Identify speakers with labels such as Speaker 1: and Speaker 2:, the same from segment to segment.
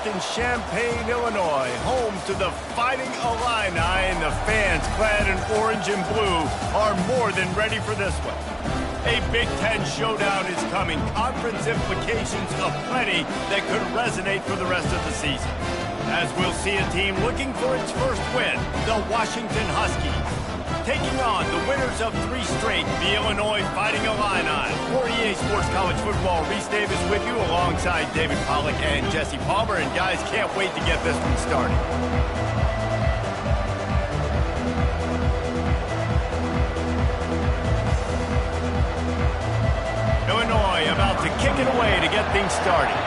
Speaker 1: North in Champaign, Illinois, home to the Fighting Illini, and the fans clad in orange and blue are more than ready for this one. A Big Ten showdown is coming. Conference implications aplenty that could resonate for the rest of the season. As we'll see a team looking for its first win, the Washington Huskies, taking on the winners of 3 straight, the Illinois Fighting Illini. For EA Sports College Football, Reese Davis with you alongside David Pollack and Jesse Palmer. And guys, can't wait to get this one started. Illinois about to kick it away to get things started.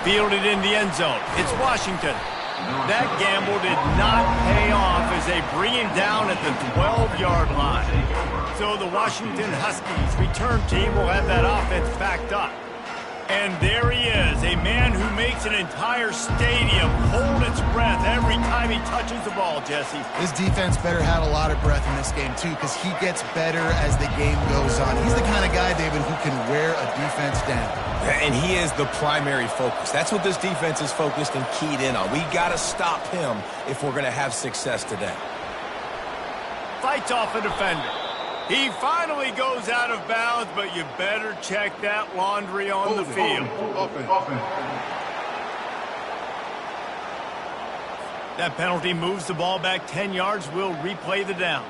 Speaker 1: Fielded in the end zone. It's Washington. That gamble did not pay off as they bring him down at the 12-yard line. So the Washington Huskies return team will have that offense backed up. And there he is, a man who makes an entire stadium hold its breath every time he touches the ball, Jesse.
Speaker 2: This defense better have a lot of breath in this game, too, because he gets better as the game goes on. He's the kind of guy, David, who can wear a defense down.
Speaker 3: And he is the primary focus. That's what this defense is focused and keyed in on. We got to stop him if we're going to have success today.
Speaker 1: Fights off a defender. He finally goes out of bounds, but you better check that laundry on the field. That penalty moves the ball back 10 yards. We'll replay the down.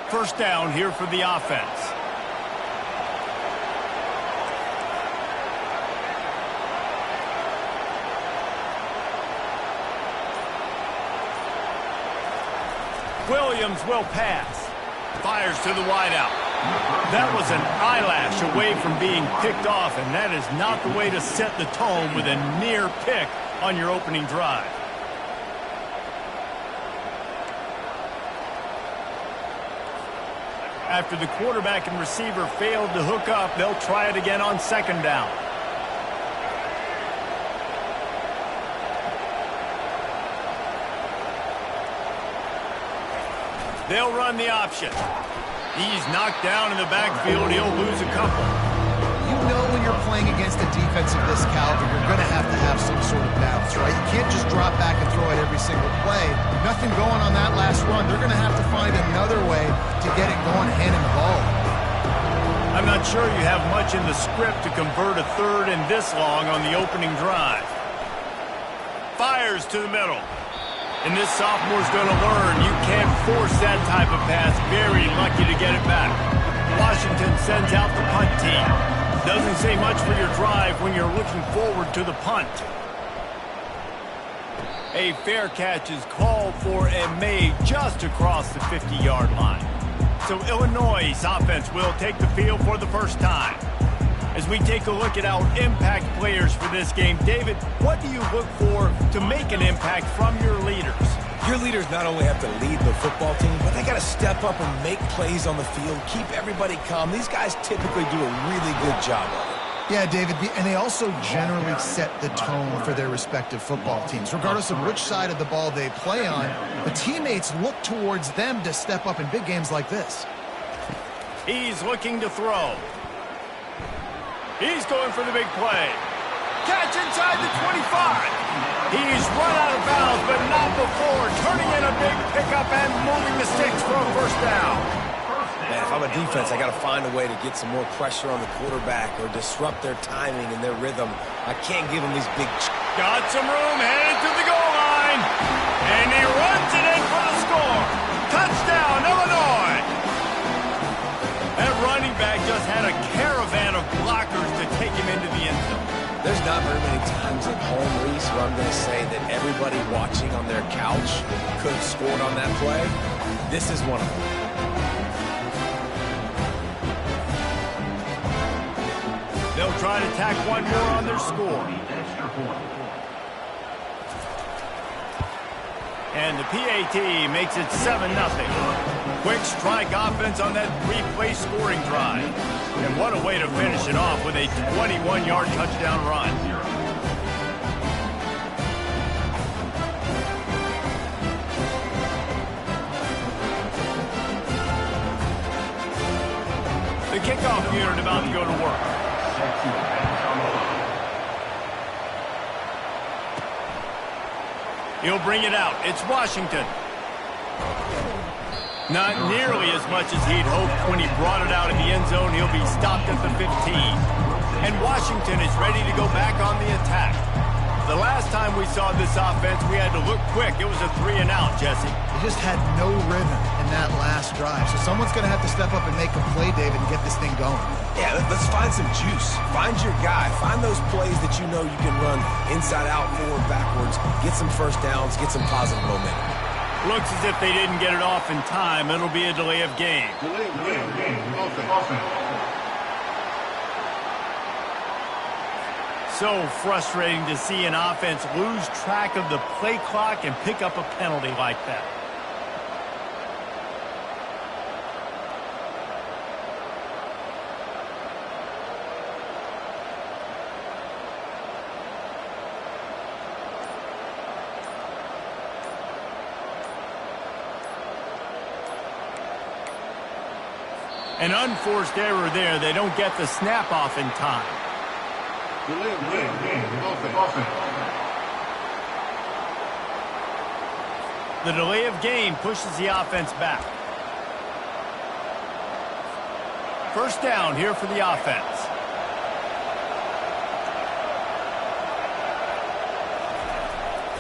Speaker 1: First down here for the offense. Williams will pass. Fires to the wideout. That was an eyelash away from being picked off, and that is not the way to set the tone with a near pick on your opening drive. After the quarterback and receiver failed to hook up, they'll try it again on second down. They'll run the option. He's knocked down in the backfield. He'll lose a couple.
Speaker 2: You know when you're playing against a defense of this caliber, you're going to have some sort of balance, right? You can't just drop back and throw it every single play. Nothing going on that last run. They're going to have to find another way to get it going, handing the ball.
Speaker 1: I'm not sure you have much in the script to convert a third and this long on the opening drive. Fires to the middle. And this sophomore's going to learn you can't force that type of pass. Very lucky to get it back. Washington sends out the punt team. Doesn't say much for your drive when you're looking forward to the punt. A fair catch is called for and made just across the 50-yard line. So Illinois' offense will take the field for the first time. As we take a look at our impact players for this game, David, what do you look for to make an impact from your leaders?
Speaker 3: Your leaders not only have to lead the football team, but they got to step up and make plays on the field, keep everybody calm. These guys typically do a really good job of it.
Speaker 2: Yeah, David, and they also generally set the tone for their respective football teams. Regardless of which side of the ball they play on, the teammates look towards them to step up in big games like this.
Speaker 1: He's looking to throw. He's going for the big play. Catch inside the 25. He's run out of bounds, but not before turning in a big pickup and moving the sticks for a first down.
Speaker 3: Man, if I'm a defense, I got to find a way to get some more pressure on the quarterback or disrupt their timing and their rhythm. I can't give them these big...
Speaker 1: Got some room, headed to the goal line. And he runs it in for the score. Touchdown, Illinois. That running back just had a caravan of blockers to take him into the end zone.
Speaker 3: There's not very many times at home, Reese, where I'm going to say that everybody watching on their couch could have scored on that play. This is one of them.
Speaker 1: They'll try to tack one more on their score. And the PAT makes it 7-0. Quick strike offense on that three-play scoring drive. And what a way to finish it off with a 21-yard touchdown run. unit about to go to work. He'll bring it out. It's Washington. Not nearly as much as he'd hoped when he brought it out in the end zone. He'll be stopped at the 15. And Washington is ready to go back on the attack. The last time we saw this offense, we had to look quick. It was a 3-and-out, Jesse.
Speaker 2: They just had no rhythm in that last drive. So someone's going to have to step up and make a play, David, and get this thing going.
Speaker 3: Yeah, let's find some juice. Find your guy. Find those plays that you know you can run inside out, forward, backwards. Get some first downs. Get some positive momentum.
Speaker 1: Looks as if they didn't get it off in time. It'll be a delay of game. So frustrating to see an offense lose track of the play clock and pick up a penalty like that. An unforced error there. They don't get the snap off in time. The delay of game pushes the offense back. First down here for the offense.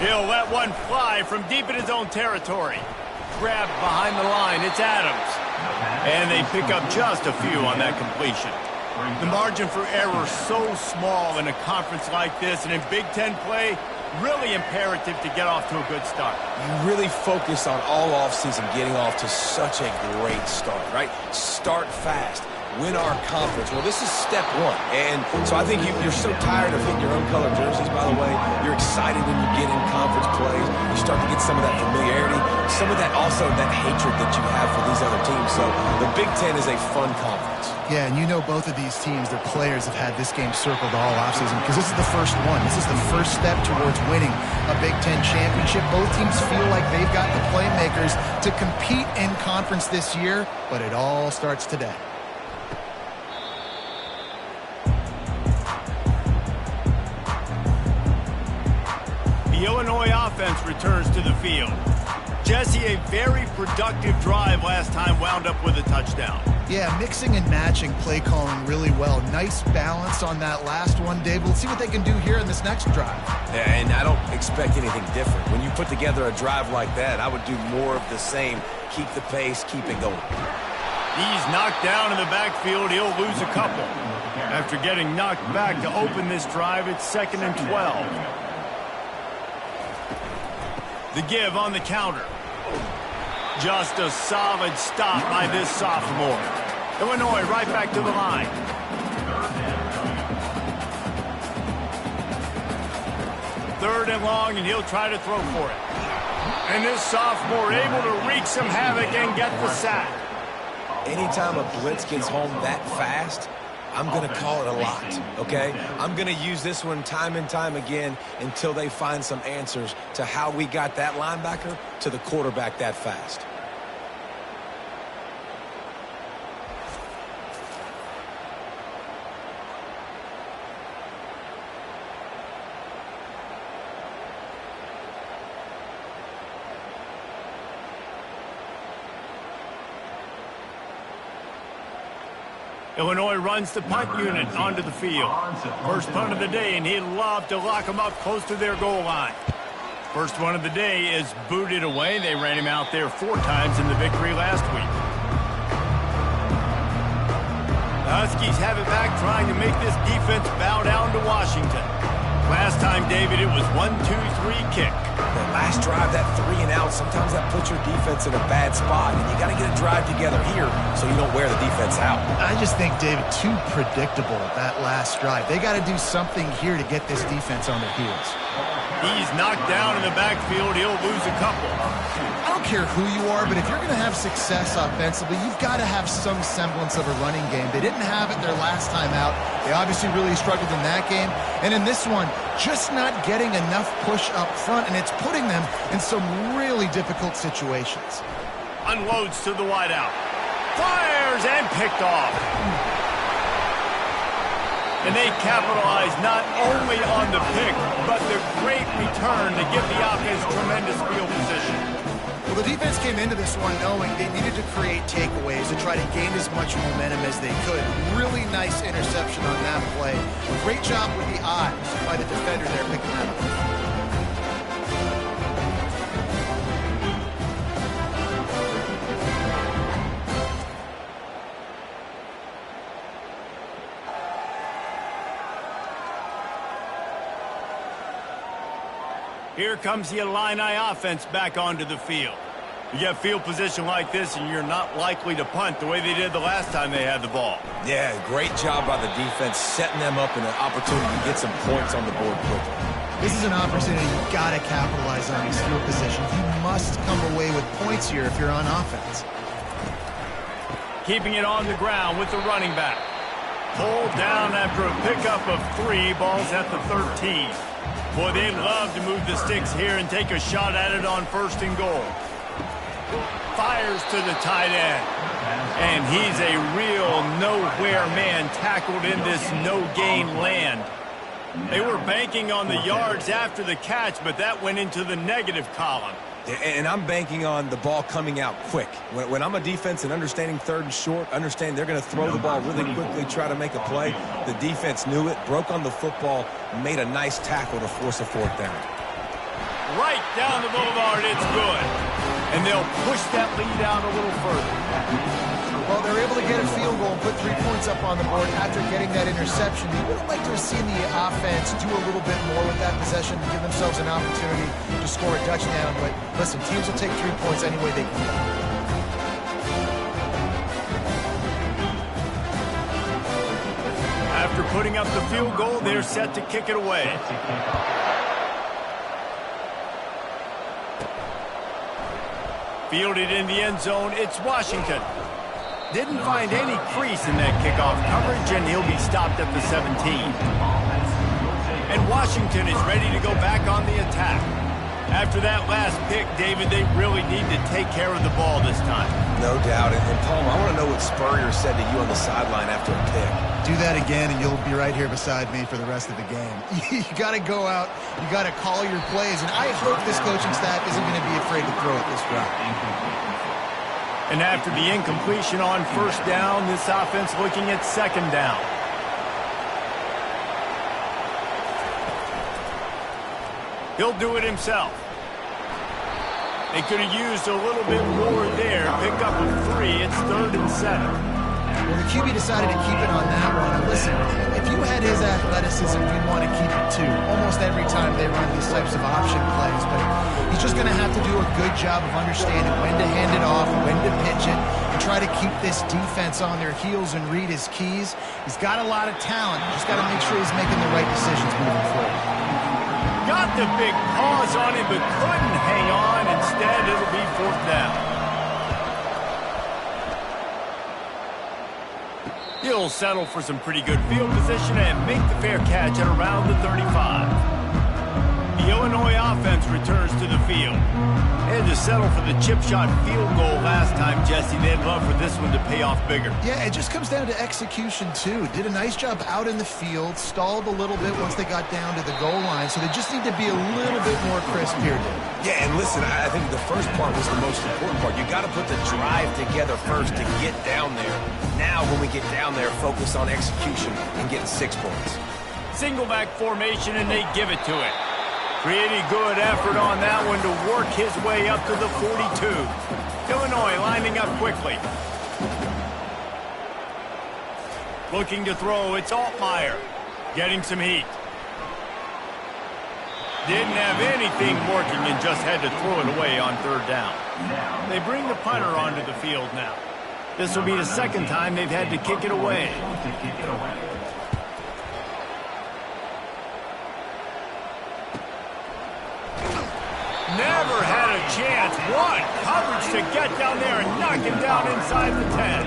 Speaker 1: He'll let one fly from deep in his own territory. Grabbed behind the line. It's Adams. And they pick up just a few on that completion. The margin for error so small in a conference like this, and in Big Ten play, really imperative to get off to a good start.
Speaker 3: You really focus on all offseason getting off to such a great start, right? Start fast. Win our conference. Well, this is step one. And so I think you're so tired of hitting your own color jerseys, by the way. You're excited when you get in conference plays. You start to get some of that familiarity, some of that also that hatred that you have for these other teams. So the Big Ten is a fun conference.
Speaker 2: Yeah, and you know both of these teams, their players have had this game circled all offseason because this is the first one. This is the first step towards winning a Big Ten championship. Both teams feel like they've got the playmakers to compete in conference this year, but it all starts today.
Speaker 1: The Illinois offense returns to the field. Jesse, a very productive drive last time wound up with a touchdown.
Speaker 2: Yeah, mixing and matching play calling really well. Nice balance on that last one, Dave. Let's see what they can do here in this next drive.
Speaker 3: Yeah, and I don't expect anything different. When you put together a drive like that, I would do more of the same. Keep the pace, keep it going.
Speaker 1: He's knocked down in the backfield. He'll lose a couple. After getting knocked back to open this drive, it's 2nd and 12. The give on the counter. Just a solid stop by this sophomore. Illinois right back to the line. Third and long, and he'll try to throw for it. And this sophomore able to wreak some havoc and get the sack.
Speaker 3: Anytime a blitz gets home that fast, I'm going to call it a lot, okay? I'm going to use this one time and time again until they find some answers to how we got that linebacker to the quarterback that fast.
Speaker 1: Illinois runs the punt unit onto the field. First punt of the day, and he'd love to lock them up close to their goal line. First one of the day is booted away. They ran him out there 4 times in the victory last week. The Huskies have it back, trying to make this defense bow down to Washington. Last time, David, it was 1-2-3 kick.
Speaker 3: That last drive, that 3-and-out, sometimes that puts your defense in a bad spot, and you got to get a drive together here so you don't wear the defense out.
Speaker 2: I just think, David, too predictable that last drive. They got to do something here to get this defense on their heels.
Speaker 1: He's knocked down in the backfield. He'll lose a couple.
Speaker 2: I don't care who you are, but if you're going to have success offensively, you've got to have some semblance of a running game. They didn't have it their last time out. They obviously really struggled in that game. And in this one, just not getting enough push up front, and it's putting them in some really difficult situations.
Speaker 1: Unloads to the wideout. Fires and picked off. And they capitalize not only on the pick, but the great return to give the offense tremendous field position.
Speaker 2: Well, the defense came into this one knowing they needed to create takeaways to try to gain as much momentum as they could. Really nice interception on that play. Great job with the eyes by the defender there picking that up.
Speaker 1: Here comes the Illini offense back onto the field. You get field position like this, and you're not likely to punt the way they did the last time they had the ball.
Speaker 3: Yeah, great job by the defense, setting them up in an opportunity to get some points on the board quickly.
Speaker 2: This is an opportunity you've got to capitalize on these field positions. You must come away with points here if you're on offense.
Speaker 1: Keeping it on the ground with the running back. Pulled down after a pickup of 3, balls at the 13. Boy, they'd love to move the sticks here and take a shot at it on 1st and goal. Fires to the tight end. And he's a real nowhere man tackled in this no-gain land. They were banking on the yards after the catch, but that went into the negative column.
Speaker 3: And I'm banking on the ball coming out quick. When I'm a defense and understanding 3rd and short, understand they're going to throw the ball really quickly, try to make a play. The defense knew it, broke on the football, made a nice tackle to force a 4th down.
Speaker 1: Right down the boulevard, it's good. And they'll push that lead out a little further.
Speaker 2: Well, they're able to get a field goal and put 3 points up on the board after getting that interception. You would have liked to have seen the offense do a little bit more with that possession to give themselves an opportunity to score a touchdown. But listen, teams will take 3 points any way they can go.
Speaker 1: After putting up the field goal, they're set to kick it away. Fielded in the end zone, it's Washington. Didn't find any crease in that kickoff coverage, and he'll be stopped at the 17. And Washington is ready to go back on the attack. After that last pick, David, they really need to take care of the ball this time.
Speaker 3: No doubt. And Palmer, I want to know what Spurrier said to you on the sideline after a pick.
Speaker 2: Do that again, and you'll be right here beside me for the rest of the game. You got to go out. You got to call your plays, and I hope this coaching staff isn't going to be afraid to throw it this route.
Speaker 1: And after the incompletion on 1st down, this offense looking at 2nd down. He'll do it himself. They could have used a little bit more there. Pick up a 3. It's 3rd and 7.
Speaker 2: Well, the QB decided to keep it on that one. And listen, if you had his athleticism, you'd want to keep it too. Almost every time they run these types of option plays. But he's just going to have to do a good job of understanding when to hand it off, when to pitch it, and try to keep this defense on their heels and read his keys. He's got a lot of talent. Just got to make sure he's making the right decisions moving forward.
Speaker 1: Got the big paws on him, but couldn't hang on. Instead, it'll be 4th down. He'll settle for some pretty good field position and make the fair catch at around the 35. The Illinois offense returns to the field. They had to settle for the chip shot field goal last time, Jesse. They'd love for this one to pay off bigger.
Speaker 2: Yeah, it just comes down to execution, too. Did a nice job out in the field, stalled a little bit once they got down to the goal line, so they just need to be a little bit more crisp here, Dave.
Speaker 3: Yeah, and listen, I think the first part was the most important part. You got to put the drive together first to get down there. Now, when we get down there, focus on execution and getting 6 points.
Speaker 1: Single back formation, and they give it to it. Pretty good effort on that one to work his way up to the 42. Illinois lining up quickly. Looking to throw, it's Altmaier. Getting some heat. Didn't have anything working and just had to throw it away on 3rd down. They bring the punter onto the field now. This will be the 2nd time they've had to kick it away. Never had a chance. What coverage to get down there and knock him down inside the 10.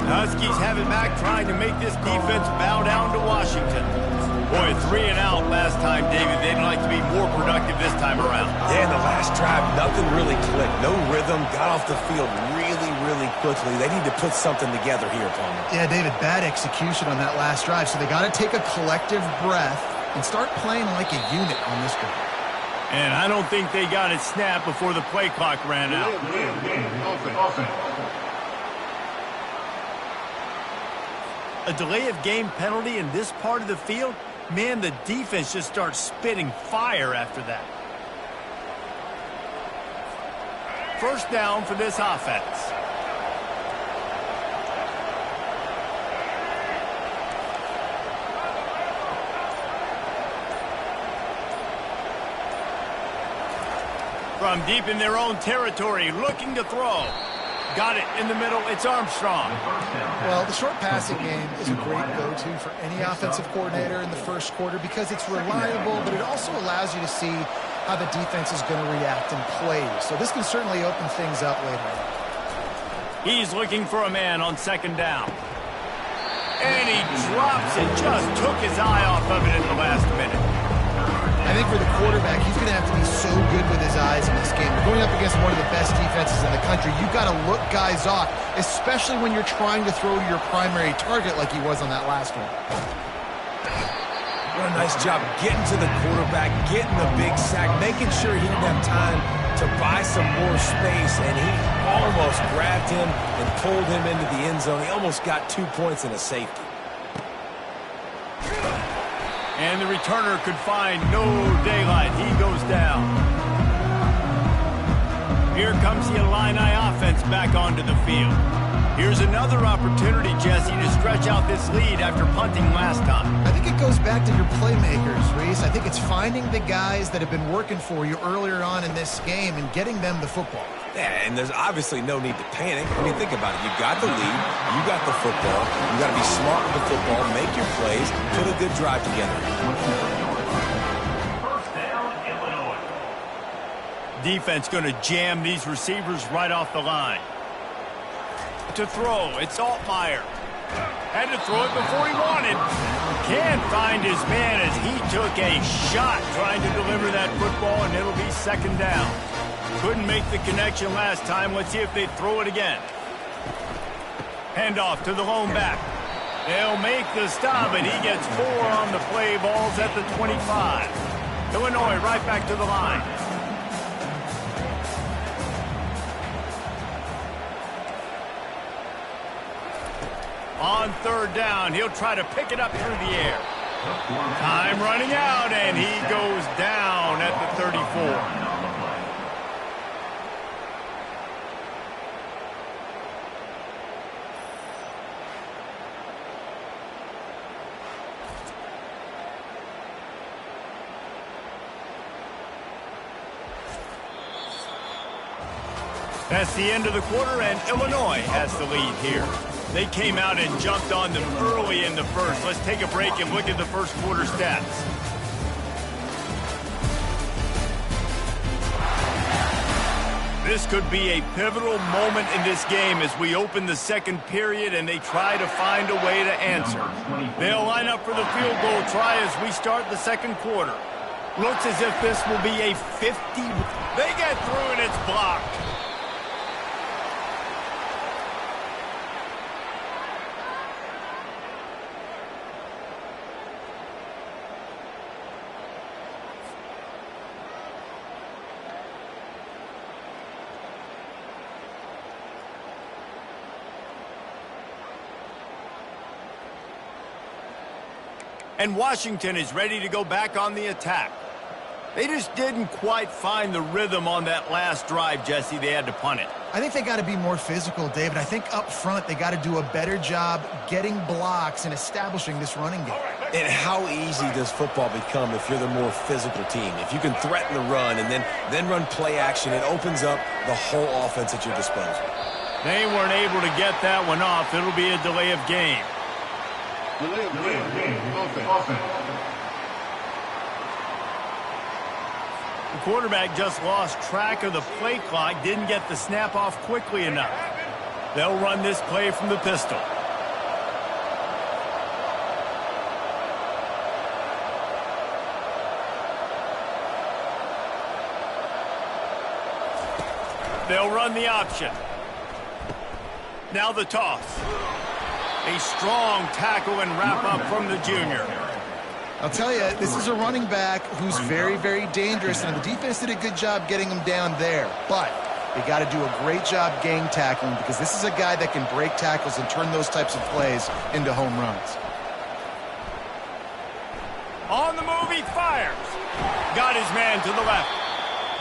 Speaker 1: Huskies have it back, trying to make this defense bow down to Washington. Boy, 3 and out last time, David. They'd like to be more productive this time around.
Speaker 3: Yeah, in the last drive, nothing really clicked. No rhythm, got off the field really, really quickly. They need to put something together here, Palmer.
Speaker 2: Yeah, David, bad execution on that last drive. So they got to take a collective breath and start playing like a unit on this one.
Speaker 1: And I don't think they got it snapped before the play clock ran out. A delay of game penalty in this part of the field? Man, the defense just starts spitting fire after that. First down for this offense. From deep in their own territory, looking to throw. Got it in the middle. It's Armstrong.
Speaker 2: Well, the short passing game is a great go-to for any offensive coordinator in the first quarter because it's reliable, but it also allows you to see how the defense is going to react in plays. So this can certainly open things up later on.
Speaker 1: He's looking for a man on second down. And he drops it. Just took his eye off of it in the last minute.
Speaker 2: I think for the quarterback, he's going to have to be so good with his eyes in this game. You're going up against one of the best defenses in the country. You've got to look guys off, especially when you're trying to throw to your primary target like he was on that last one.
Speaker 3: What a nice job getting to the quarterback, getting the big sack, making sure he didn't have time to buy some more space, and he almost grabbed him and pulled him into the end zone. He almost got 2 points and a safety.
Speaker 1: And the returner could find no daylight. He goes down. Here comes the Illini offense back onto the field. Here's another opportunity, Jesse, to stretch out this lead after punting last time.
Speaker 2: I think it goes back to your playmakers, Reese. I think it's finding the guys that have been working for you earlier on in this game and getting them the football.
Speaker 3: Yeah, and there's obviously no need to panic. I mean, think about it. You got the lead. You got the football. You got to be smart with the football, make your plays, put a good drive together.
Speaker 1: First down, Illinois. Defense going to jam these receivers right off the line. To throw, it's Altmaier. Had to throw it before he wanted. Can't find his man as he took a shot trying to deliver that football, and it'll be second down. Couldn't make the connection last time. Let's see if they throw it again. Handoff to the lone back. They'll make the stop, and he gets 4 on the play. Balls at the 25. Illinois right back to the line. On third down, he'll try to pick it up through the air. Time running out, and he goes down at the 34. That's the end of the quarter, and Illinois has the lead here. They came out and jumped on them early in the first. Let's take a break and look at the first quarter stats. This could be a pivotal moment in this game as we open the second period and they try to find a way to answer. They'll line up for the field goal try as we start the second quarter. Looks as if this will be a 50. They get through and it's blocked. And Washington is ready to go back on the attack. They just didn't quite find the rhythm on that last drive, Jesse. They had to punt it.
Speaker 2: I think they got to be more physical, David. I think up front they got to do a better job getting blocks and establishing this running game.
Speaker 3: And how easy does football become if you're the more physical team? If you can threaten the run and then run play action, it opens up the whole offense at your disposal.
Speaker 1: They weren't able to get that one off. It'll be a delay of game. The quarterback just lost track of the play clock, didn't get the snap off quickly enough. They'll run this play from the pistol. They'll run the option. Now the toss. A strong tackle and wrap up from the junior.
Speaker 2: I'll tell you, this is a running back who's very, very dangerous, and the defense did a good job getting him down there. But they got to do a great job gang tackling, because this is a guy that can break tackles and turn those types of plays into home runs.
Speaker 1: On the move, he fires. Got his man to the left.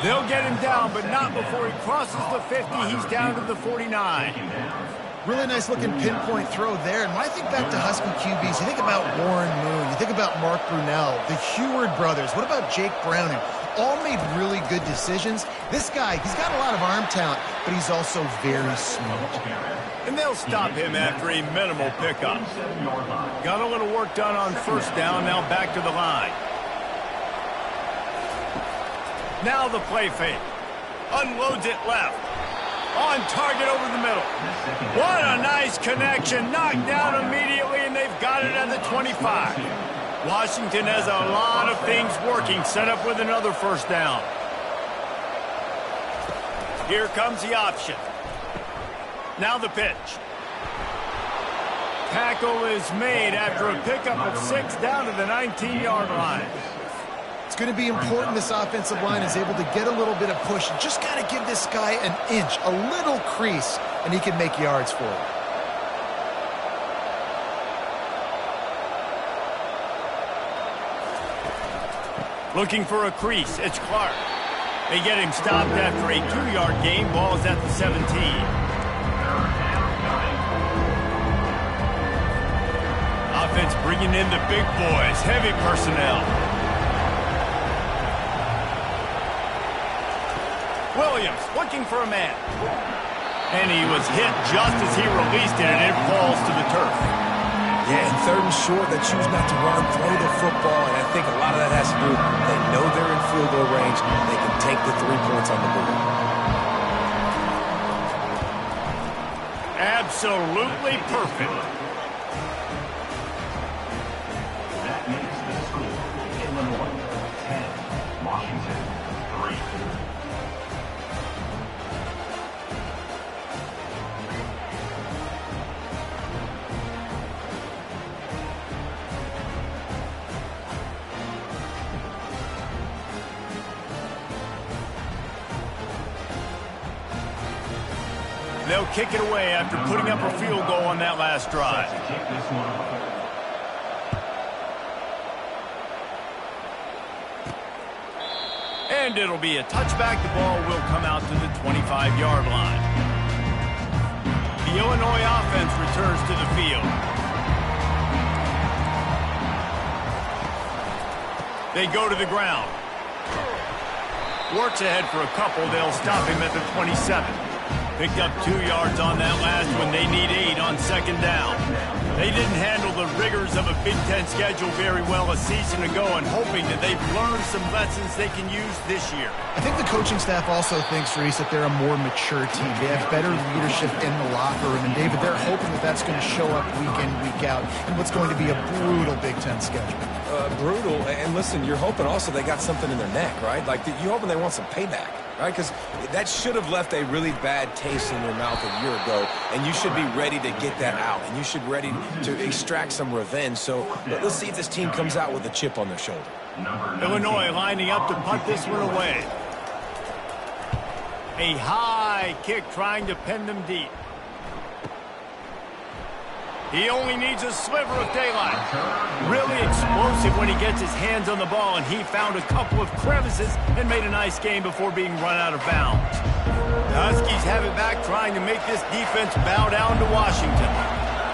Speaker 1: They'll get him down, but not before he crosses the 50. He's down to the 49.
Speaker 2: Really nice looking pinpoint throw there. And when I think back to Husky QBs, you think about Warren Moon, you think about Mark Brunell, the Heward brothers. What about Jake Browning? All made really good decisions. This guy, he's got a lot of arm talent, but he's also very smart.
Speaker 1: And they'll stop him after a minimal pickup. Got a little work done on first down, now back to the line. Now the play fake. Unloads it left. On target over the middle. What a nice connection. Knocked down immediately, and they've got it at the 25. Washington has a lot of things working, set up with another first down. Here comes the option. Now the pitch. Tackle is made after a pickup of 6 down to the 19-yard line.
Speaker 2: It's going to be important this offensive line is able to get a little bit of push. You just got to give this guy an inch, a little crease, and he can make yards for it.
Speaker 1: Looking for a crease. It's Clark. They get him stopped after a 2-yard gain. Ball is at the 17. Offense bringing in the big boys. Heavy personnel. Williams looking for a man. And he was hit just as he released it, and it falls to the turf.
Speaker 3: Yeah, and 3rd and short, they choose not to run, throw the football, and I think a lot of that has to do, they know they're in field goal range, they can take the 3 points on the board.
Speaker 1: Absolutely perfect.
Speaker 4: That makes the score Illinois 10, Washington 3.
Speaker 1: They'll kick it away after putting up a field goal on that last drive. And it'll be a touchback. The ball will come out to the 25-yard line. The Illinois offense returns to the field. They go to the ground. Works ahead for a couple. They'll stop him at the 27. Picked up 2 yards on that last one. They need 8 on 2nd down. They didn't handle the rigors of a Big Ten schedule very well a season ago, and hoping that they've learned some lessons they can use this year.
Speaker 2: I think the coaching staff also thinks, Reese, that they're a more mature team. They have better leadership in the locker room. And, David, they're hoping that that's going to show up week in, week out in what's going to be a brutal Big Ten schedule.
Speaker 3: Brutal. And listen, you're hoping also they got something in their neck, right? Like, you're hoping they want some payback, right? Because that should have left a really bad taste in your mouth a year ago, and you should be ready to get that out, and you should be ready to extract some revenge. So let's see if this team comes out with a chip on their shoulder.
Speaker 1: Illinois lining up to punt this one away. A high kick trying to pin them deep. He only needs a sliver of daylight. Really explosive when he gets his hands on the ball, and he found a couple of crevices and made a nice game before being run out of bounds. The Huskies have it back, trying to make this defense bow down to Washington.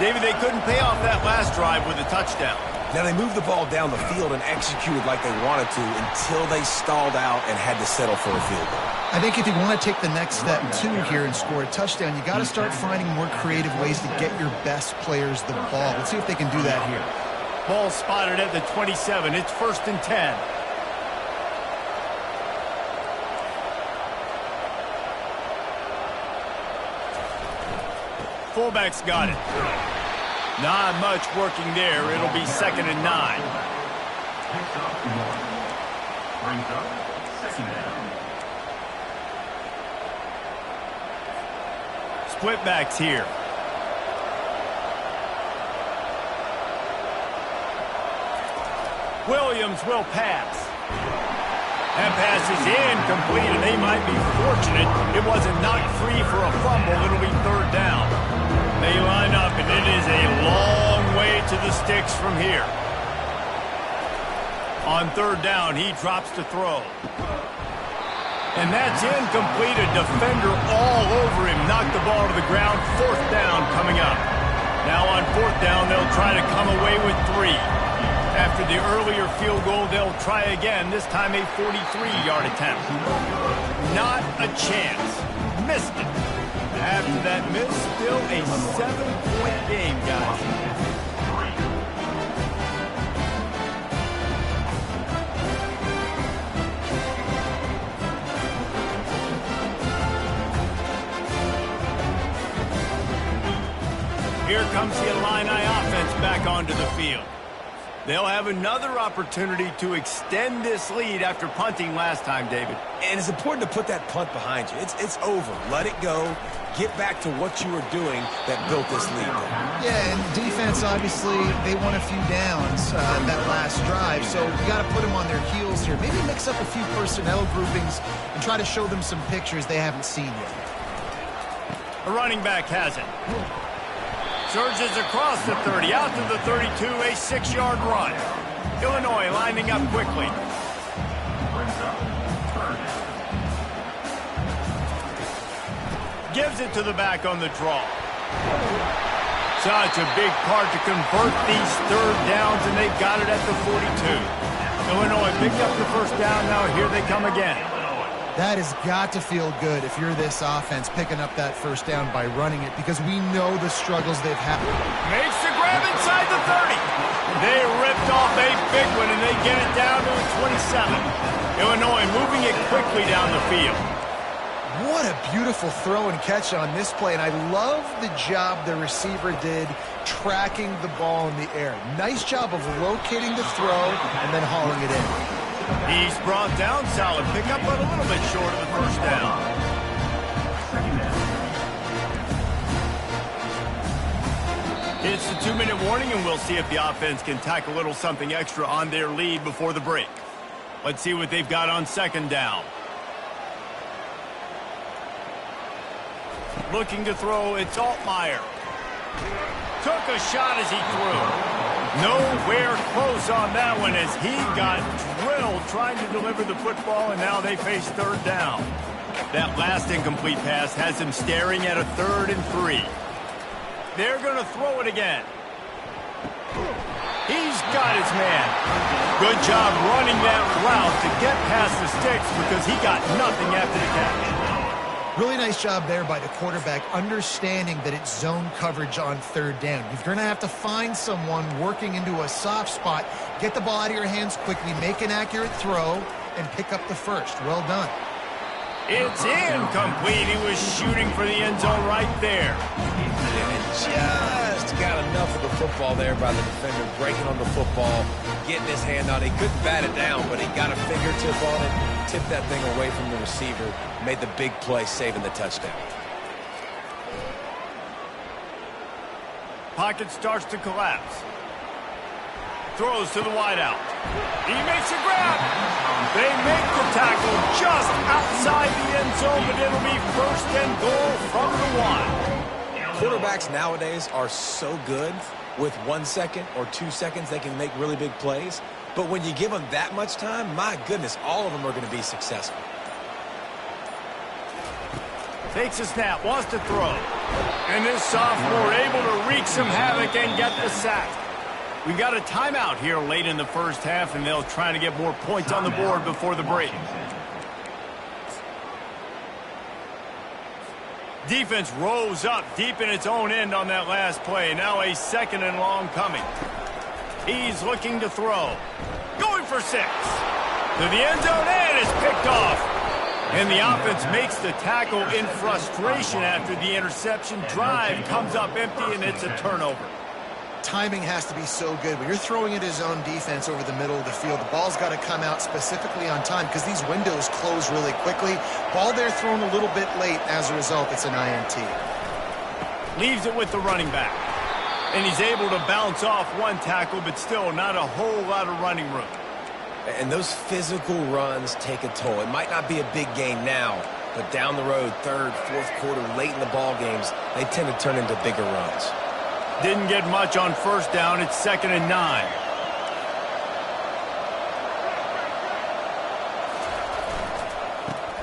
Speaker 1: David, they couldn't pay off that last drive with a touchdown.
Speaker 3: Now, they moved the ball down the field and executed like they wanted to until they stalled out and had to settle for a field goal.
Speaker 2: I think if you want to take the next step, too, here and score a touchdown, you got to start finding more creative ways to get your best players the ball. Let's see if they can do that here.
Speaker 1: Ball spotted at the 27. It's 1st and 10. Fullback's got it. Not much working there. It'll be 2nd and 9.
Speaker 4: Brings up 2nd down.
Speaker 1: split backs here. Williams will pass. That pass is incomplete, and they might be fortunate it wasn't knocked free for a fumble. It'll be third down. They line up, and it is a long way to the sticks from here. On third down, he drops to throw. And that's incomplete. A defender all over him. Knocked the ball to the ground. Fourth down coming up. Now on fourth down, they'll try to come away with 3. After the earlier field goal, they'll try again, this time a 43-yard attempt. Not a chance. Missed it. After that miss, still a 7-point game, guys. Here comes the Illini offense back onto the field. They'll have another opportunity to extend this lead after punting last time, David.
Speaker 3: And it's important to put that punt behind you. It's over. Let it go. Get back to what you were doing that built this lead.
Speaker 2: Yeah, and defense, obviously, they won a few downs that last drive, so you got to put them on their heels here. Maybe mix up a few personnel groupings and try to show them some pictures they haven't seen yet.
Speaker 1: The running back has it. Surges across the 30, out to the 32, a 6-yard run. Illinois lining up quickly. Gives it to the back on the draw. Such a big part to convert these third downs, and they've got it at the 42. Illinois picked up the first down. Now here they come again.
Speaker 2: That has got to feel good if you're this offense picking up that first down by running it, because we know the struggles they've had.
Speaker 1: Makes the grab inside the 30. They ripped off a big one, and they get it down to the 27. Illinois moving it quickly down the field.
Speaker 2: What a beautiful throw and catch on this play, and I love the job the receiver did tracking the ball in the air. Nice job of locating the throw and then hauling it in.
Speaker 1: He's brought down, solid pickup, but a little bit short of the first down. It's the 2-minute warning, and we'll see if the offense can tack a little something extra on their lead before the break. Let's see what they've got on second down. Looking to throw, it's Altmaier. Took a shot as he threw. Nowhere close on that one as he got drilled trying to deliver the football, and now they face third down. That last incomplete pass has him staring at a 3rd and 3. They're going to throw it again. He's got his man. Good job running that route to get past the sticks because he got nothing after the catch.
Speaker 2: Really nice job there by the quarterback, understanding that it's zone coverage on third down. You're going to have to find someone working into a soft spot, get the ball out of your hands quickly, make an accurate throw, and pick up the first. Well done.
Speaker 1: It's incomplete. He was shooting for the end zone right there.
Speaker 3: And just got enough of the football there by the defender, breaking on the football, getting his hand on it. He couldn't bat it down, but he got a fingertip on it, tipped that thing away from the receiver, made the big play, saving the touchdown.
Speaker 1: Pocket starts to collapse. Throws to the wideout. He makes a grab. They make the tackle just outside the end zone, but it'll be 1st and goal from the 1.
Speaker 3: Quarterbacks nowadays are so good. With 1 second or 2 seconds, they can make really big plays. But when you give them that much time, my goodness, all of them are going to be successful.
Speaker 1: Takes a snap, wants to throw. And this sophomore able to wreak some havoc and get the sack. We've got a timeout here late in the first half, and they'll try to get more points on the board before the break. Defense rose up deep in its own end on that last play. Now a 2nd and long coming. He's looking to throw. Going for 6. To the end zone, and is picked off. And the offense makes the tackle in frustration after the interception. Drive comes up empty, and it's a turnover.
Speaker 2: Timing has to be so good. When you're throwing at his own defense over the middle of the field, the ball's got to come out specifically on time because these windows close really quickly. Ball there thrown a little bit late. As a result, it's an INT.
Speaker 1: Leaves it with the running back. And he's able to bounce off one tackle, but still not a whole lot of running room.
Speaker 3: And those physical runs take a toll. It might not be a big gain now, but down the road, third, fourth quarter, late in the ball games, they tend to turn into bigger runs.
Speaker 1: Didn't get much on first down. It's 2nd and 9.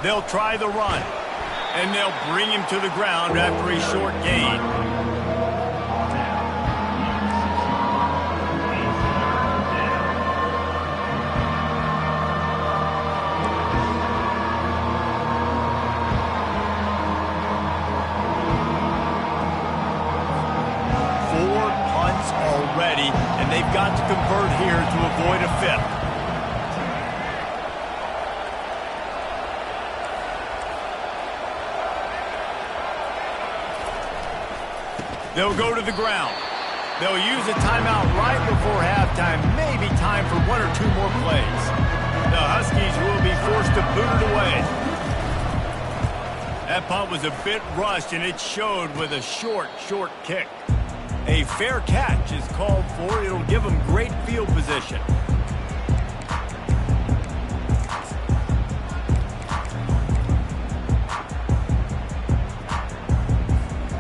Speaker 1: They'll try the run, and they'll bring him to the ground after a short gain. Already, and they've got to convert here to avoid a 5th. They'll go to the ground. They'll use a timeout right before halftime, maybe time for 1 or 2 more plays. The Huskies will be forced to boot it away. That punt was a bit rushed, and it showed with a short kick. A fair catch is called for. It'll give them great field position.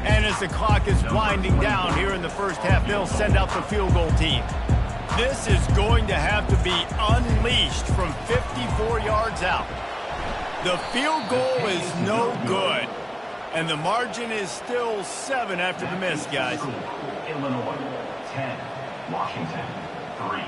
Speaker 1: And as the clock is winding down here in the first half, they'll send out the field goal team. This is going to have to be unleashed from 54 yards out. The field goal is no good. And the margin is still 7 after the miss, guys.
Speaker 4: Illinois 10, Washington 3.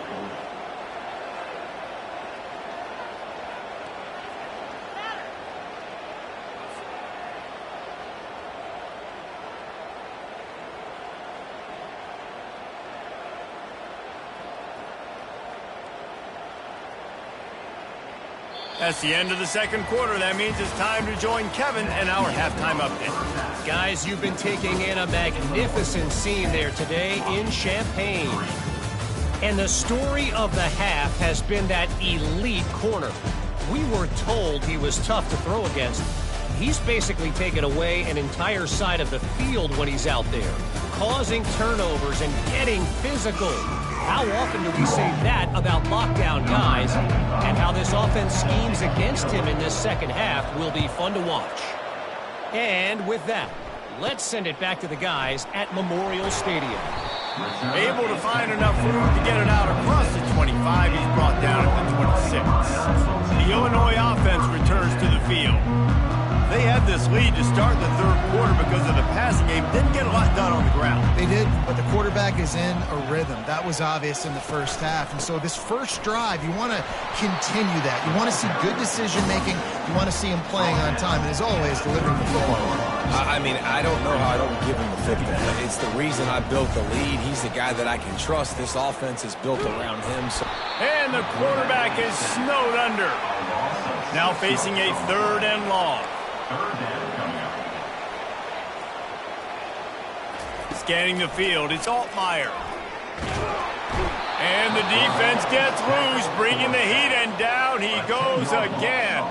Speaker 1: That's the end of the second quarter. That means it's time to join Kevin and our halftime update.
Speaker 5: Guys, you've been taking in a magnificent scene there today in Champaign. And the story of the half has been that elite corner. We were told he was tough to throw against. He's basically taken away an entire side of the field when he's out there, causing turnovers and getting physical. How often do we say that about lockdown guys? And how this offense schemes against him in this second half will be fun to watch. And with that, let's send it back to the guys at Memorial Stadium.
Speaker 1: Able to find enough room to get it out across the 25. He's brought down at the 26. The Illinois offense returns to the field. They had this lead to start the third quarter because of the passing game. Didn't get a lot done on the ground.
Speaker 2: They did, but the quarterback is in a rhythm. That was obvious in the first half. And so this first drive, you want to continue that. You want to see good decision-making. You want to see him playing on time. And as always, delivering the football.
Speaker 3: I mean, I don't know how I don't give him the football. It's the reason I built the lead. He's the guy that I can trust. This offense is built around him. So.
Speaker 1: And the quarterback is snowed under. Now facing a 3rd and long. Scanning the field, it's Altmaier. And the defense gets loose, bringing the heat, and down he goes again.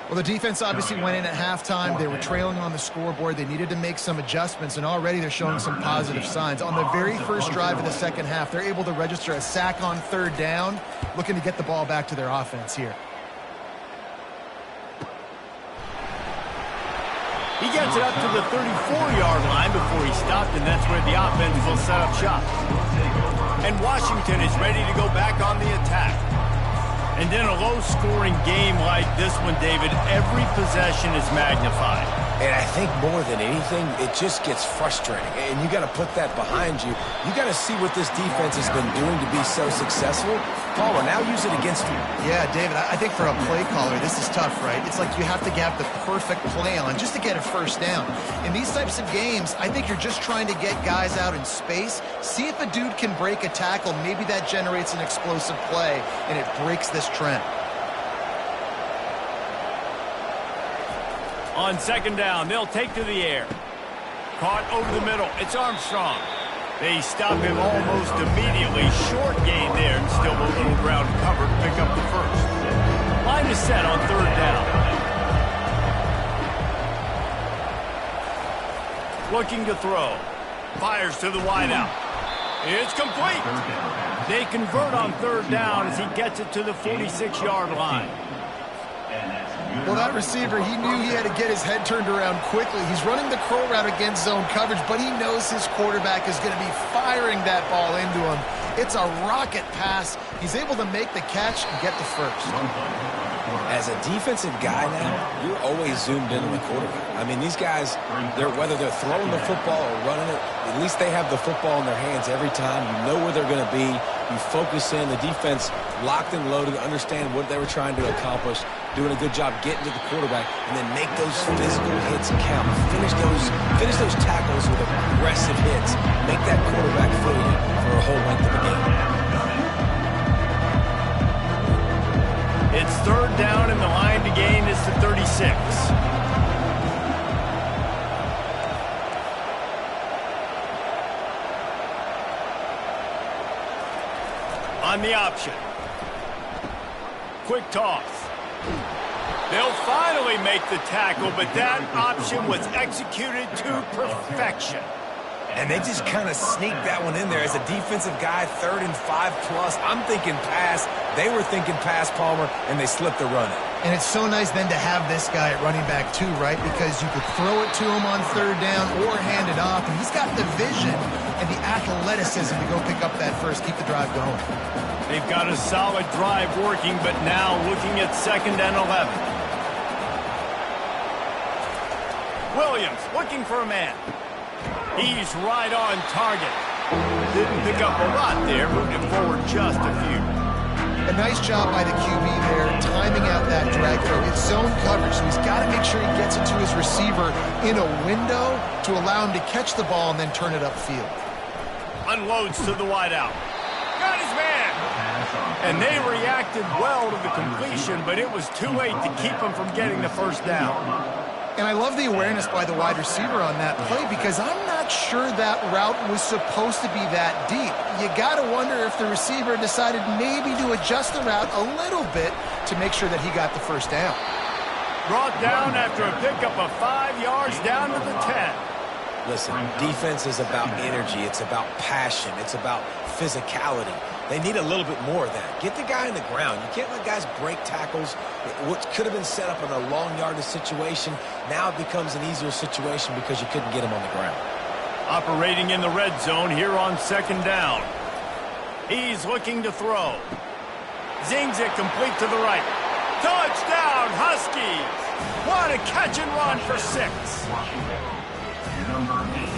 Speaker 2: Well, the defense obviously went in at halftime. They were trailing on the scoreboard. They needed to make some adjustments, and already they're showing some positive signs. On the very first drive of the second half, they're able to register a sack on 3rd down, looking to get the ball back to their offense here.
Speaker 1: He gets it up to the 34-yard line before he stopped, and that's where the offense will set up shop. And Washington is ready to go back on the attack. And in a low-scoring game like this one, David, every possession is magnified.
Speaker 3: And I think more than anything, it just gets frustrating. And you got to put that behind you. You got to see what this defense has been doing to be so successful. Caller, now use it against you.
Speaker 2: Yeah, David, I think for a play caller, this is tough, right? It's like you have to have the perfect play on just to get a first down. In these types of games, I think you're just trying to get guys out in space, see if a dude can break a tackle. Maybe that generates an explosive play, and it breaks this trend.
Speaker 1: On 2nd down, they'll take to the air. Caught over the middle. It's Armstrong. They stop him almost immediately. Short gain there, and still a little ground covered. Pick up the first. Line is set on 3rd down. looking to throw. Fires to the wideout. It's complete. They convert on third down as he gets it to the 46-yard line.
Speaker 2: Well, that receiver, he knew he had to get his head turned around quickly. He's running the curl route against zone coverage, but he knows his quarterback is going to be firing that ball into him. It's a rocket pass. He's able to make the catch and get the first.
Speaker 3: As a defensive guy now, you're always zoomed in on the quarterback. I mean, these guys, whether they're throwing the football or running it, at least they have the football in their hands every time. You know where they're going to be. You focus in. The defense locked and loaded, understand what they were trying to accomplish, doing a good job getting to the quarterback, and then make those physical hits count. Finish those tackles with aggressive hits. Make that quarterback feel you for a whole length of the game.
Speaker 1: It's third down, and the line to gain is the 36. On the option. Quick toss. They'll finally make the tackle, but that option was executed to perfection.
Speaker 3: And they just kind of sneaked that one in there. As a defensive guy, 3rd and 5+. I'm thinking pass. They were thinking pass, Palmer, and they slipped the run in.
Speaker 2: And it's so nice then to have this guy at running back too, right? Because you could throw it to him on third down or hand it off. And he's got the vision and the athleticism to go pick up that first, keep the drive going.
Speaker 1: They've got a solid drive working, but now looking at 2nd and 11. Williams looking for a man. He's right on target. Didn't pick up a lot there, moving forward just a few.
Speaker 2: A nice job by the QB there, timing out that drag throw. It's zone coverage, so he's got to make sure he gets it to his receiver in a window to allow him to catch the ball and then turn it upfield.
Speaker 1: Unloads to the wideout. Got his man. And they reacted well to the completion, but it was too late to keep him from getting the first down.
Speaker 2: And I love the awareness by the wide receiver on that play because I'm not sure that route was supposed to be that deep. You got to wonder if the receiver decided maybe to adjust the route a little bit to make sure that he got the first down.
Speaker 1: Brought down after a pickup of 5 yards down to the 10.
Speaker 3: Listen, defense is about energy. It's about passion. It's about physicality. They need a little bit more of that. Get the guy in the ground. You can't let guys break tackles. What could have been set up in a long yardage situation, now it becomes an easier situation because you couldn't get him on the ground.
Speaker 1: Operating in the red zone here on 2nd down. He's looking to throw. Zings it complete to the right. Touchdown, Huskies! What a catch and run for 6.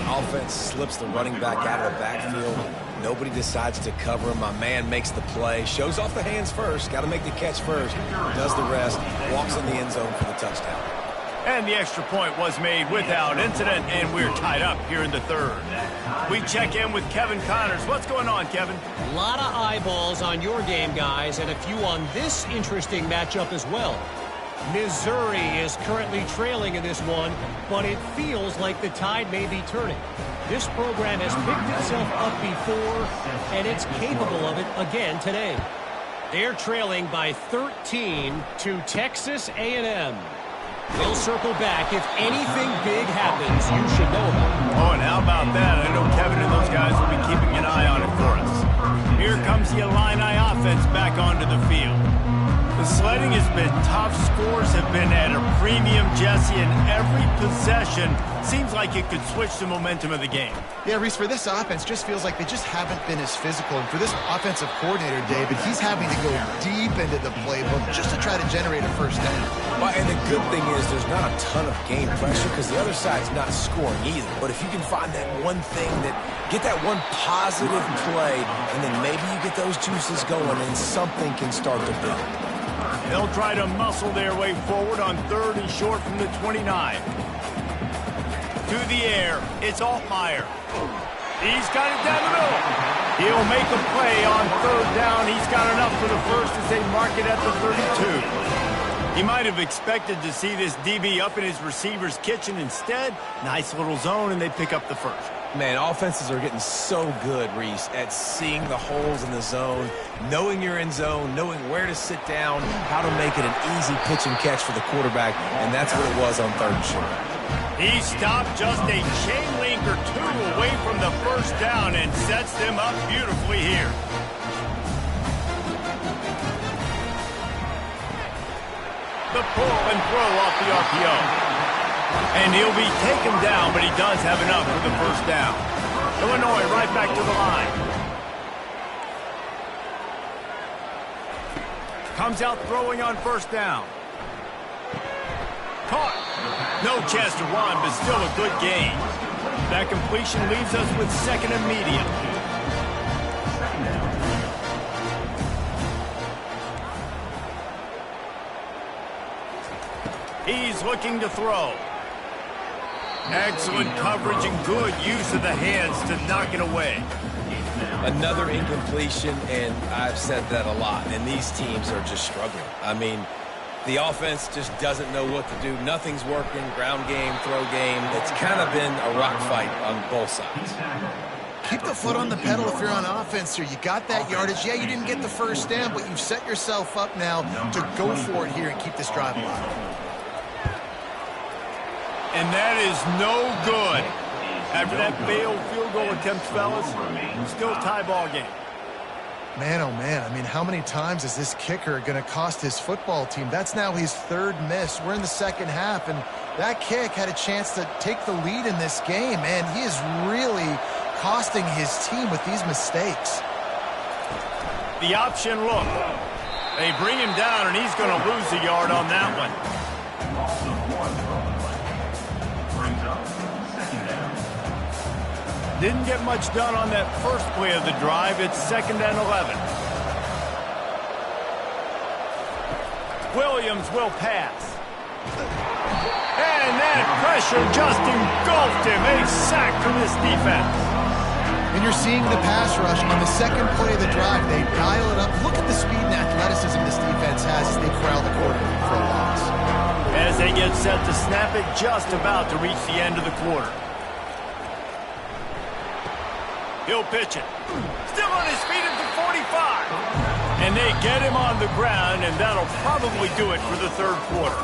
Speaker 3: Offense slips the running back out of the backfield. Nobody decides to cover him. My man makes the play. Shows off the hands first. Got to make the catch first. Does the rest. Walks in the end zone for the touchdown.
Speaker 1: And the extra point was made without incident, and we're tied up here in the 3rd. We check in with Kevin Connors. What's going on, Kevin?
Speaker 5: A lot of eyeballs on your game, guys, and a few on this interesting matchup as well. Missouri is currently trailing in this one, but it feels like the tide may be turning. This program has picked itself up before, and it's capable of it again today. They're trailing by 13 to Texas A&M. They'll circle back. If anything big happens, you should know about it.
Speaker 1: Oh, and how about that? I know Kevin and those guys will be keeping an eye on it for us. Here comes the Illini offense back onto the field. The sledding has been tough. Scores have been at a premium, Jesse, and every possession seems like it could switch the momentum of the game.
Speaker 2: Yeah, Reese, for this offense, just feels like they just haven't been as physical. And for this offensive coordinator, David, he's having to go deep into the playbook just to try to generate a first down.
Speaker 3: Well, and the good thing is there's not a ton of game pressure because the other side's not scoring either. But if you can find that one thing get that one positive play, and then maybe you get those juices going and something can start to build.
Speaker 1: They'll try to muscle their way forward on 3rd and short from the 29. To the air, it's Altmaier. He's got it down the middle. He'll make a play on 3rd down. He's got enough for the first as they mark it at the 32. He might have expected to see this DB up in his receiver's kitchen. Instead, nice little zone, and they pick up the first.
Speaker 3: Man, offenses are getting so good, Reese, at seeing the holes in the zone, knowing you're in zone, knowing where to sit down, how to make it an easy pitch and catch for the quarterback, and that's what it was on 3rd and short.
Speaker 1: He stopped just a chain link or two away from the first down and sets them up beautifully here. The pull and throw off the RPO. And he'll be taken down, but he does have enough for the first down. Illinois right back to the line. Comes out throwing on first down. Caught. No chance to run, but still a good gain. That completion leaves us with second and medium. He's looking to throw. Excellent coverage and good use of the hands to knock it away.
Speaker 3: Another incompletion, and I've said that a lot, and these teams are just struggling. I mean, the offense just doesn't know what to do. Nothing's working. Ground game, throw game. It's kind of been a rock fight on both sides.
Speaker 2: Keep the foot on the pedal if you're on offense here. You got that yardage. Yeah, you didn't get the first down, but you've set yourself up now to go for it here and keep this drive alive.
Speaker 1: And that is no good. After that failed field goal attempt, fellas, still tie ball game.
Speaker 2: Man, oh man, I mean, how many times is this kicker going to cost his football team? That's now his third miss. We're in the second half, and that kick had a chance to take the lead in this game, and he is really costing his team with these mistakes.
Speaker 1: The option look. They bring him down, and he's going to lose a yard on that one. Didn't get much done on that first play of the drive. It's second and 11. Williams will pass. And that pressure just engulfed him. A sack from this defense.
Speaker 2: And you're seeing the pass rush on the second play of the drive. They dial it up. Look at the speed and athleticism this defense has as they corral the quarterback for a loss.
Speaker 1: As they get set to snap it, just about to reach the end of the quarter. He'll pitch it. Still on his feet at the 45. And they get him on the ground, and that'll probably do it for the third quarter.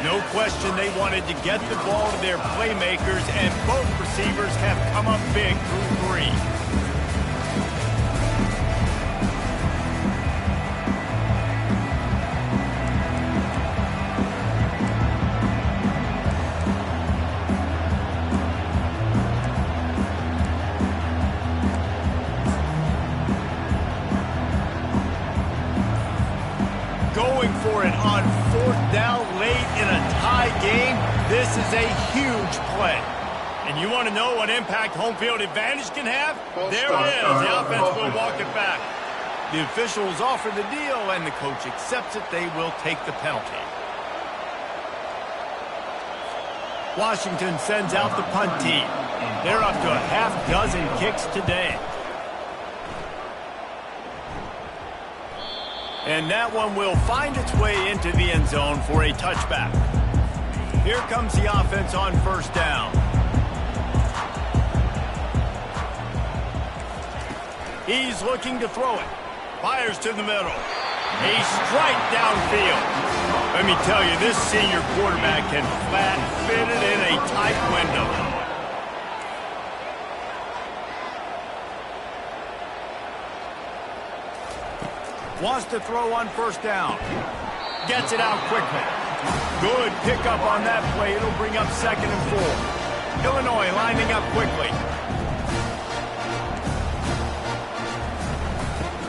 Speaker 1: No question they wanted to get the ball to their playmakers, and both receivers have come up big through three. Going for it on fourth down late in a tie game. This is a huge play. And you want to know what impact home field advantage can have? There it is. The offense will walk it back. The officials offer the deal, and the coach accepts it. They will take the penalty. Washington sends out the punt team. They're up to a half dozen kicks today. And that one will find its way into the end zone for a touchback. Here comes the offense on first down. He's looking to throw it. Fires to the middle. A strike downfield. Let me tell you, this senior quarterback can flat fit it in a tight window. Wants to throw on first down. Gets it out quickly. Good pickup on that play. It'll bring up second and 4. Illinois lining up quickly.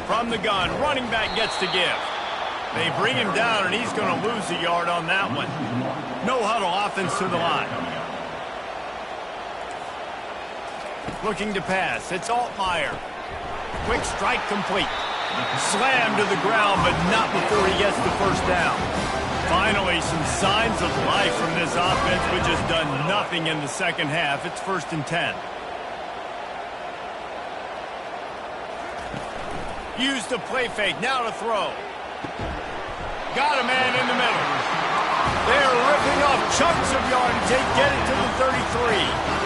Speaker 1: From the gun, running back gets to give. They bring him down, and he's going to lose a yard on that one. No huddle offense to the line. Looking to pass. It's Altmaier. Quick strike complete. Slammed to the ground, but not before he gets the first down. Finally, some signs of life from this offense, which has done nothing in the second half. It's 1st and 10. Used the play fake, now to throw. Got a man in the middle. They're ripping off chunks of yardage. They get it to the 33.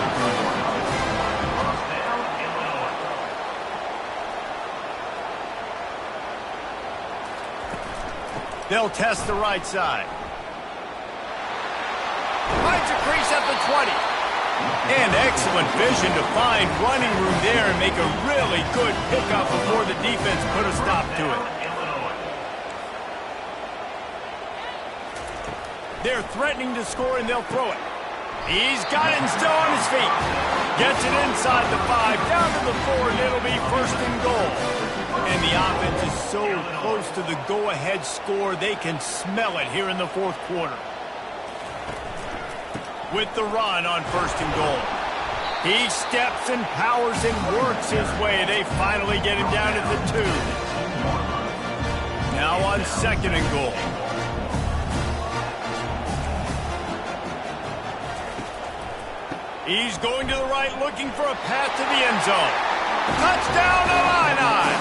Speaker 1: They'll test the right side. Finds a crease at the 20. And excellent vision to find running room there and make a really good pickup before the defense put a stop to it. They're threatening to score, and they'll throw it. He's got it and still on his feet. Gets it inside the 5, down to the 4, and it'll be first and goal. And the offense is so close to the go-ahead score, they can smell it here in the fourth quarter. With the run on first and goal. He steps and powers and works his way. They finally get him down at the 2. Now on second and goal. He's going to the right, looking for a path to the end zone. Touchdown, Illini!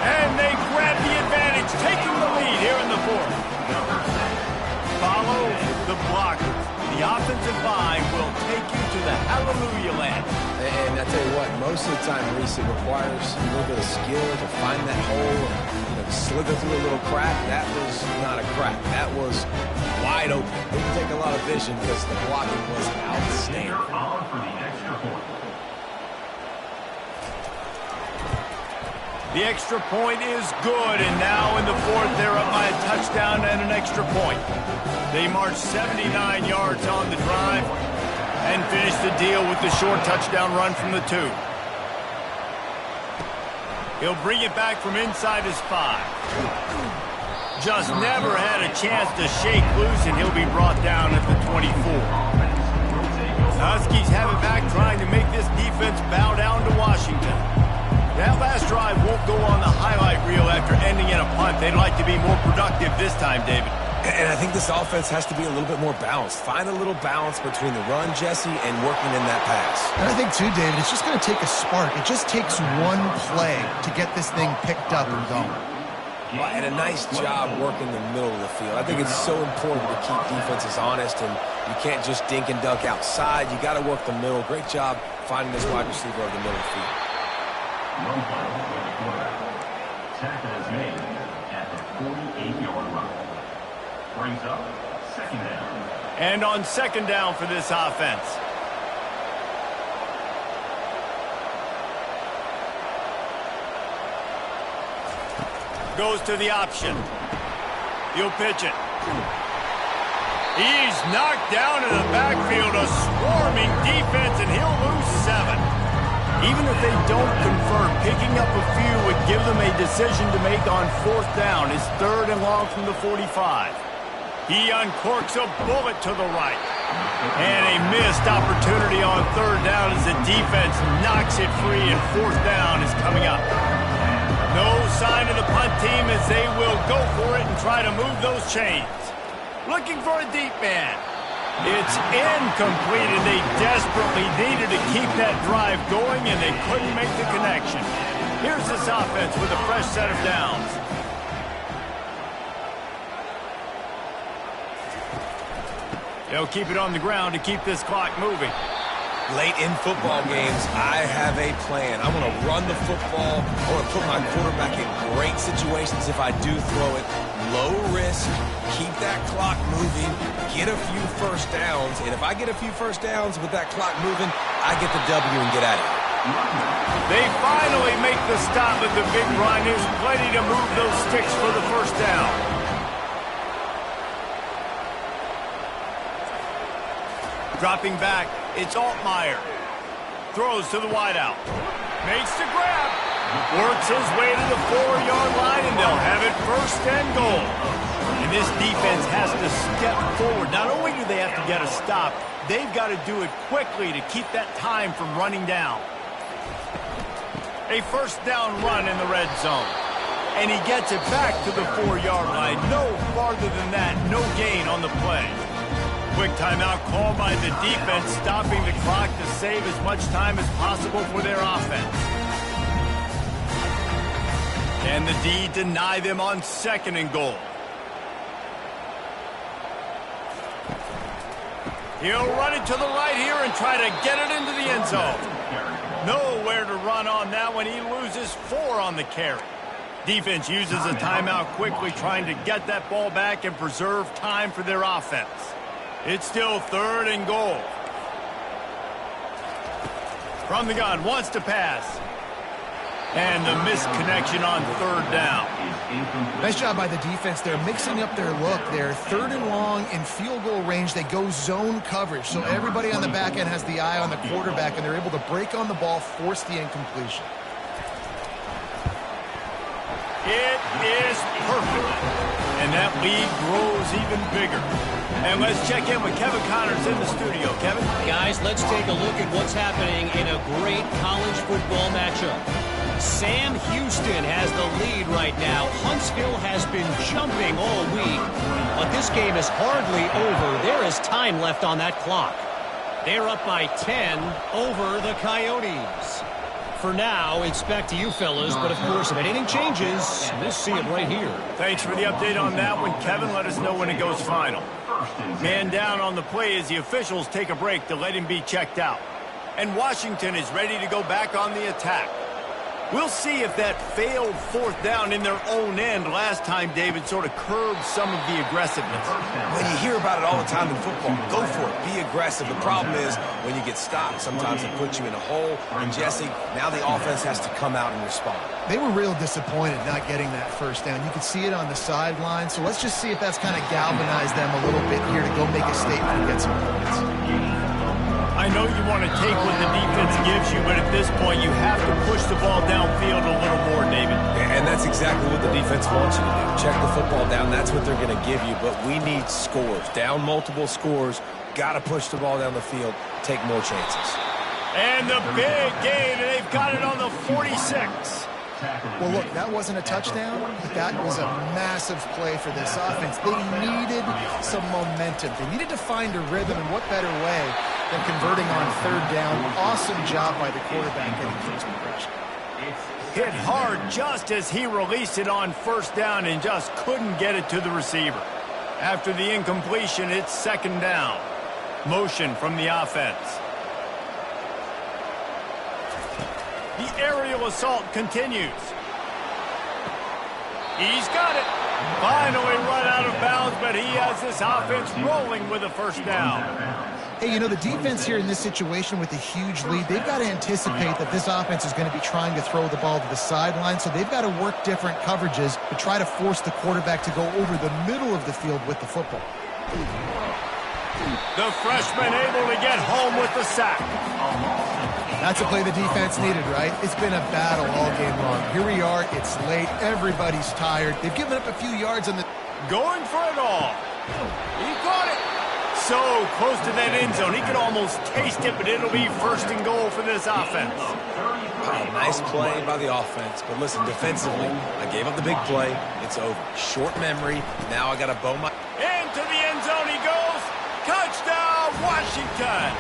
Speaker 1: And they grab the advantage, taking the lead here in the fourth. Follow the blockers. The offensive line will take you to the hallelujah land.
Speaker 3: And I tell you what, most of the time, Reese, it requires a little bit of skill to find that hole and to slither through a little crack. That was not a crack. That was wide open. Didn't take a lot of vision because the blocking was outstanding.
Speaker 4: On for the extra point.
Speaker 1: The extra point is good, and now in the fourth, they're up by a touchdown and an extra point. They march 79 yards on the drive and finish the deal with the short touchdown run from the 2. He'll bring it back from inside his 5. Just never had a chance to shake loose, and he'll be brought down at the 24. Huskies have it back, trying to make this defense bow down to Washington. That last drive won't go on the highlight reel after ending in a punt. They'd like to be more productive this time, David.
Speaker 3: And I think this offense has to be a little bit more balanced. Find a little balance between the run, Jesse, and working in that pass.
Speaker 2: And I think, too, David, it's just going to take a spark. It just takes one play to get this thing picked up and going.
Speaker 3: And a nice job working the middle of the field. I think it's so important to keep defenses honest, and you can't just dink and dunk outside. You got to work the middle. Great job finding this wide receiver over the middle of the field.
Speaker 4: Run play with the quarterback. Tackle is made at the 48-yard line. Brings up second down.
Speaker 1: And on second down for this offense. Goes to the option. He'll pitch it. He's knocked down in the backfield, a swarming defense, and he'll lose 7. Even if they don't convert, picking up a few would give them a decision to make on fourth down. It's third and long from the 45. He uncorks a bullet to the right. And a missed opportunity on third down as the defense knocks it free, and fourth down is coming up. No sign of the punt team as they will go for it and try to move those chains. Looking for a deep man. It's incomplete, and they desperately needed to keep that drive going, and they couldn't make the connection. Here's this offense with a fresh set of downs. They'll keep it on the ground to keep this clock moving.
Speaker 3: Late in football games, I have a plan. I want to run the football. I want to put my quarterback in great situations if I do throw it. Low risk, keep that clock moving, get a few first downs. And if I get a few first downs with that clock moving, I get the W and get out of here.
Speaker 1: They finally make the stop at the big run. There's plenty to move those sticks for the first down. Dropping back, it's Altmaier. Throws to the wideout. Makes the grab. Works his way to the 4-yard line, and they'll have it first and goal. And this defense has to step forward. Not only do they have to get a stop, they've got to do it quickly to keep that time from running down. A first down run in the red zone. And he gets it back to the 4-yard line. No farther than that, no gain on the play. Quick timeout call by the defense, stopping the clock to save as much time as possible for their offense. And the D deny them on second and goal. He'll run it to the right here and try to get it into the end zone. Nowhere to run on that one. He loses 4 on the carry. Defense uses a timeout quickly, trying to get that ball back and preserve time for their offense. It's still third and goal. From the gun, wants to pass. And the misconnection on third down.
Speaker 2: Nice job by the defense. They're mixing up their look. They're third and long in field goal range. They go zone coverage. So everybody on the back end has the eye on the quarterback, and they're able to break on the ball, force the incompletion.
Speaker 1: It is perfect. And that lead grows even bigger. And let's check in with Kevin Connors in the studio. Kevin?
Speaker 5: Guys, let's take a look at what's happening in a great college football matchup. Sam Houston has the lead right now. Huntsville has been jumping all week, but this game is hardly over. There is time left on that clock. They're up by 10 over the Coyotes. For now, it's back to you fellas, but of course, if anything changes, we'll see it right here.
Speaker 1: Thanks for the update on that one, Kevin. Let us know when it goes final. Man down on the play as the officials take a break to let him be checked out. And Washington is ready to go back on the attack. We'll see if that failed fourth down in their own end last time, David, sort of curbed some of the aggressiveness.
Speaker 3: When you hear about it all the time in football, go for it. Be aggressive. The problem is when you get stopped, sometimes it puts you in a hole. And, Jesse, now the offense has to come out and respond.
Speaker 2: They were real disappointed not getting that first down. You could see it on the sideline. So let's just see if that's kind of galvanized them a little bit here to go make a statement and get some points.
Speaker 1: I know you want to take what the defense gives you, but at this point, you have to push the ball downfield a little more, David.
Speaker 3: And that's exactly what the defense wants you to do. Check the football down. That's what they're going to give you, but we need scores. Down multiple scores. Got to push the ball down the field. Take more chances.
Speaker 1: And the big gain, and they've got it on the 46.
Speaker 2: Well, look, that wasn't a touchdown, but that was a massive play for this offense. They needed some momentum. They needed to find a rhythm, and what better way than converting on third down. Awesome job by the quarterback getting first impression.
Speaker 1: Hit hard just as he released it on first down and just couldn't get it to the receiver. After the incompletion, it's second down. Motion from the offense. The aerial assault continues. He's got it. Finally run out of bounds, but he has this offense rolling with a first down.
Speaker 2: Hey, you know, the defense here in this situation with a huge lead, they've got to anticipate that this offense is going to be trying to throw the ball to the sideline, so they've got to work different coverages to try to force the quarterback to go over the middle of the field with the football.
Speaker 1: The freshman able to get home with the sack.
Speaker 2: That's a play the defense needed, right? It's been a battle all game long. Here we are. It's late. Everybody's tired. They've given up a few yards on the...
Speaker 1: Going for it all. He caught it. So close to that end zone. He could almost taste it, but it'll be first and goal for this offense.
Speaker 3: Nice play by the offense. But listen, defensively, I gave up the big play. It's over. Short memory. Now I got to bow my...
Speaker 1: Into the end zone he goes. Touchdown, Washington.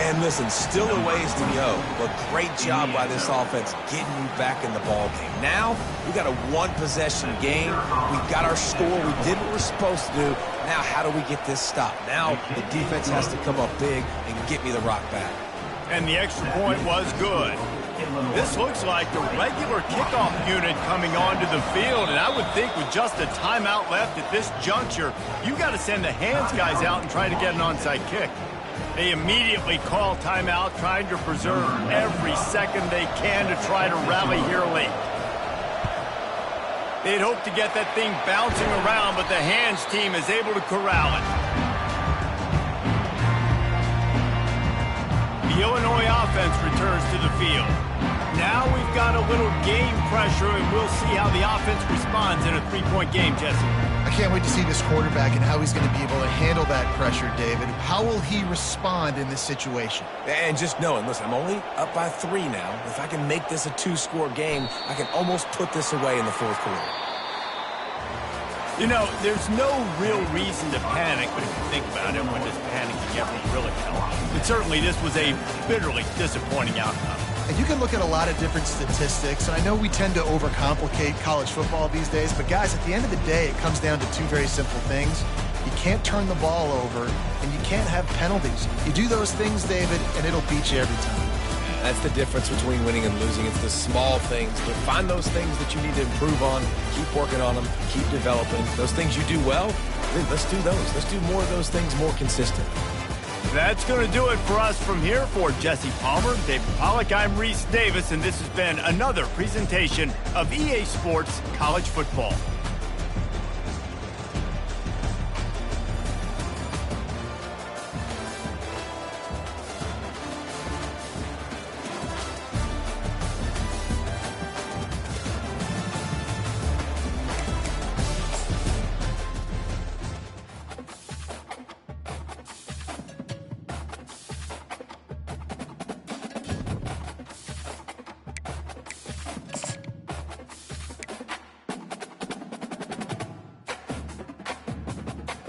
Speaker 3: And listen, still a ways to go, but great job by this offense getting you back in the ball game. Now, we got a one-possession game. We got our score. We did what we're supposed to do. Now, how do we get this stopped? Now, the defense has to come up big and get me the rock back.
Speaker 1: And the extra point was good. This looks like the regular kickoff unit coming onto the field, and I would think with just a timeout left at this juncture, you got to send the hands guys out and try to get an onside kick. They immediately call timeout, trying to preserve every second they can to try to rally here late. They'd hope to get that thing bouncing around, but the hands team is able to corral it. The Illinois offense returns to the field. Now we've got a little game pressure, and we'll see how the offense responds in a three-point game, Jesse.
Speaker 2: I can't wait to see this quarterback and how he's going to be able to handle that pressure, David. How will he respond in this situation?
Speaker 3: And just knowing, listen, I'm only up by 3 now. If I can make this a 2-score game, I can almost put this away in the fourth quarter.
Speaker 1: You know, there's no real reason to panic, but if you think about it, when does panicking ever really help? But certainly this was a bitterly disappointing outcome.
Speaker 2: And you can look at a lot of different statistics, and I know we tend to overcomplicate college football these days, but guys, at the end of the day, it comes down to 2 very simple things. You can't turn the ball over, and you can't have penalties. You do those things, David, and it'll beat you every time.
Speaker 3: That's the difference between winning and losing. It's the small things, but find those things that you need to improve on, keep working on them, keep developing. Those things you do well, let's do those. Let's do more of those things more consistent.
Speaker 1: That's going to do it for us from here. For Jesse Palmer, David Pollack, I'm Reese Davis, and this has been another presentation of EA Sports College Football.